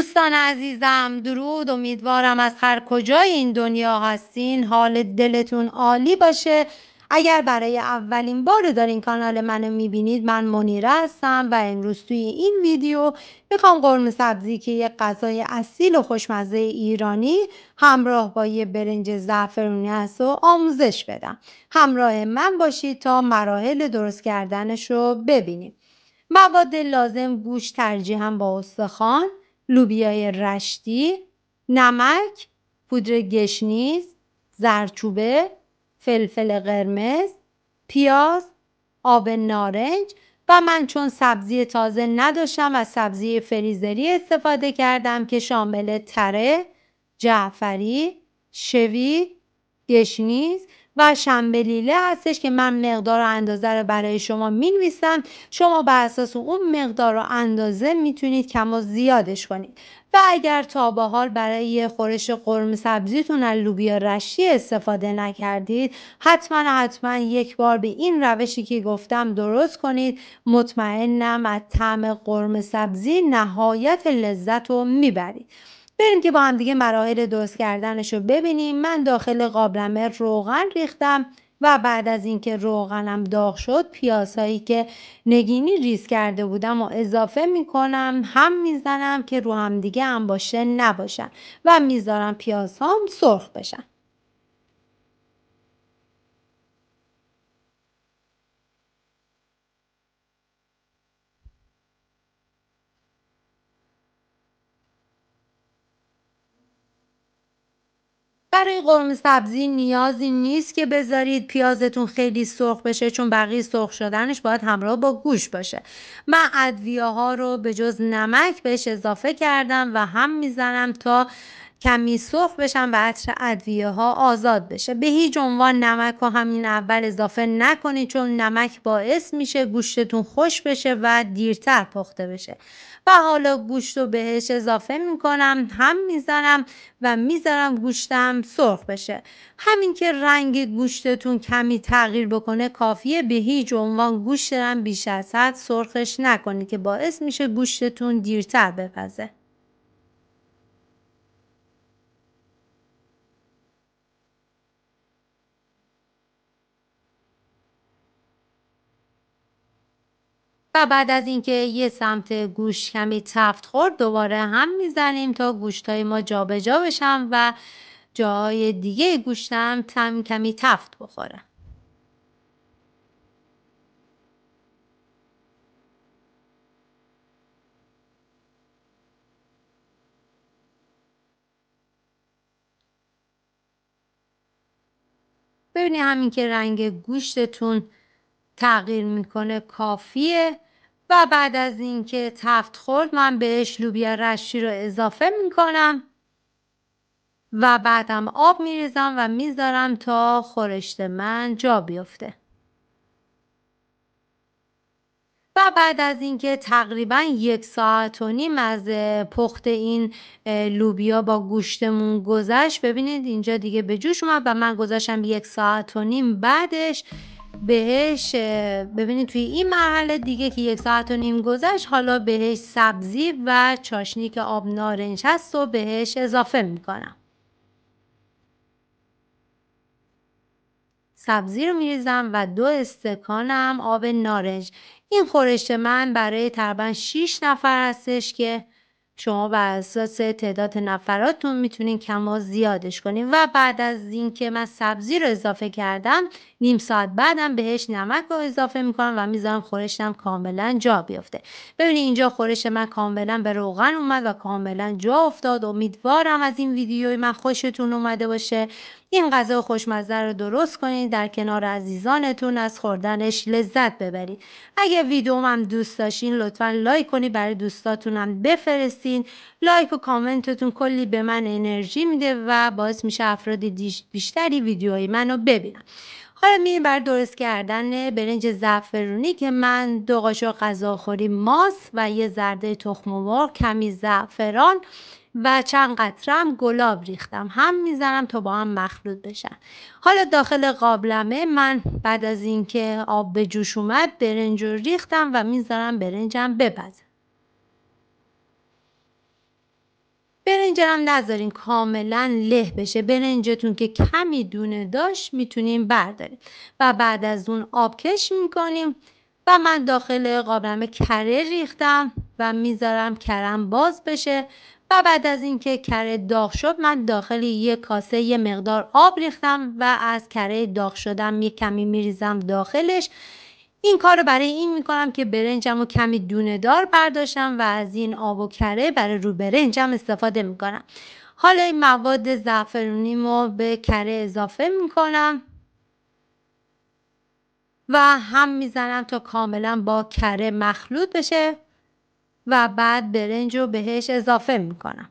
دوستان عزیزم درود، امیدوارم از هر کجای این دنیا هستین حال دلتون عالی باشه. اگر برای اولین بار دارین کانال منو میبینید، من منیره هستم و امروز توی این ویدیو میخوام قرمه سبزی که یه غذای اصیل و خوشمزه ایرانی همراه با یه برنج زعفرونی هست و آموزش بدم. همراه من باشید تا مراحل درست کردنش رو ببینیم. مواد لازم: گوشت ترجیحاً با استخوان، لوبیای رشتی، نمک، پودر گشنیز، زردچوبه، فلفل قرمز، پیاز، آب نارنج و من چون سبزی تازه نداشتم از سبزی فریزری استفاده کردم که شامل تره، جعفری، شوی، گشنیز و شنبلیله هستش که من مقدار و اندازه رو برای شما می‌نویسم. شما بر اساس اون مقدار و اندازه میتونید کم و زیادش کنید. و اگر تا به حال برای خورش قرمه سبزیتون از لوبیا رشتی استفاده نکردید، حتما یک بار به این روشی که گفتم درست کنید. مطمئنم از طعم قرمه سبزی نهایت لذت رو میبرید. بریم که با هم دیگه مراحل درست کردنش رو ببینیم. من داخل قابلمه روغن ریختم و بعد از اینکه روغنم داغ شد، پیازهایی که نگینی ریز کرده بودم و اضافه میکنم، هم میزنم که رو هم دیگه انباشته نباشن و میذارم پیازهام سرخ بشن. برای قرمه سبزی نیازی نیست که بذارید پیازتون خیلی سرخ بشه، چون بقیه سرخ شدنش باید همراه با گوشت باشه. من ادویه ها رو به جز نمک بهش اضافه کردم و هم میزنم تا کمی سرخ بشن و عطر ادویه ها آزاد بشه. به هیچ عنوان نمک رو همین اول اضافه نکنید، چون نمک باعث میشه گوشتتون خوش بشه و دیرتر پخته بشه. و حالا گوشت رو بهش اضافه میکنم، هم میزنم و میذارم گوشتم سرخ بشه. همین که رنگ گوشتتون کمی تغییر بکنه کافیه. به هیچ عنوان گوشتم بیش از حد سرخش نکنید که باعث میشه گوشتتون دیرتر بپزه. و بعد از اینکه یه سمت گوشت کمی تفت خورد، دوباره هم میزنیم تا گوشتای ما جابجا بشن و جای دیگه گوشتم کمی تفت بخوره. ببینید همین که رنگ گوشتتون تغییر میکنه کافیه. و بعد از اینکه تفت خورد، من بهش لوبیا رشتی رو اضافه میکنم و بعدم آب میریزم و میذارم تا خورشت من جا بیفته. و بعد از اینکه تقریبا 1.5 ساعت از پخت این لوبیا با گوشتمون گذشت، ببینید اینجا دیگه به جوش اومد و من گذاشتم 1.5 ساعت بعدش بهش. ببینید توی این مرحله دیگه که 1.5 ساعت گذشت، حالا بهش سبزی و چاشنی که آب نارنج هست و بهش اضافه میکنم. سبزی رو میریزم و 2 استکانم آب نارنج. این خورش من برای تقریبا 6 نفر هستش که شما بر اساس تعداد نفراتون میتونین کم و زیادش کنین. و بعد از اینکه من سبزی رو اضافه کردم، نیم ساعت بعدم بهش نمک رو اضافه میکنم و میذارم خورشتم کاملا جا بیفته. ببینید اینجا خورش من کاملا به روغن اومد و کاملا جا افتاد. امیدوارم از این ویدیوی من خوشتون اومده باشه. این غذا خوشمزه رو درست کنید، در کنار عزیزانتون از خوردنش لذت ببرید. اگه ویدیوم هم دوست داشتین لطفا لایک کنید، برای دوستاتونم بفرستین. لایک و کامنتتون کلی به من انرژی میده و باعث میشه افراد بیشتری ویدیوهای منو ببینن. حالا میریم بر درست کردن برنج زعفرونی که من 2 قاشق غذاخوری ماست و یه زرده تخم مرغ، کمی زعفران و چند قطره هم گلاب ریختم، هم میزنم تا با هم مخلوط بشن. حالا داخل قابلمه من بعد از اینکه آب به جوش اومد، برنج رو ریختم و میذارم برنجم بپزه. برنج هم نذارین کاملا له بشه. برنجتون که کمی دونه داشت میتونیم برداریم و بعد از اون آبکش میکنیم و من داخل قابلمه کره ریختم و میذارم کرم باز بشه و بعد از اینکه کره داغ شد من داخل یک کاسه یه مقدار آب ریختم و از کره داغ شدم یک کمی میریزم داخلش. این کار رو برای این میکنم که برنجم رو کمی دونه دار برداشتم و از این آب و کره برای رو برنجم استفاده میکنم. حالا این مواد زعفرونیمو به کره اضافه میکنم و هم میزنم تا کاملا با کره مخلوط بشه و بعد برنج رو بهش اضافه میکنم.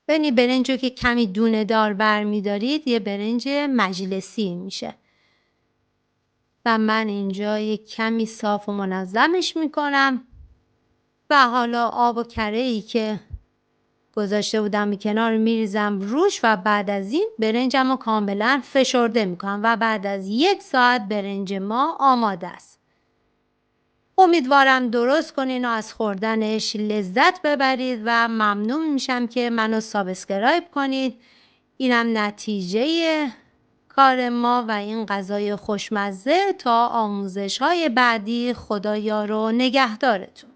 ببینید برنج رو که کمی دونه دار برمیدارید یه برنج مجلسی میشه و من اینجا یک کمی صاف و منظمش میکنم و حالا آب و کره ای که گذاشته بودم به کنار میریزم روش و بعد از این برنجم رو کاملا فشرده میکنم و بعد از 1 ساعت برنج ما آماده است. امیدوارم درست کنین و از خوردنش لذت ببرید و ممنون میشم که منو سابسکرایب کنید. اینم نتیجه کار ما و این غذای خوشمزه. تا آموزش های بعدی، خدایا رو نگهدارتون.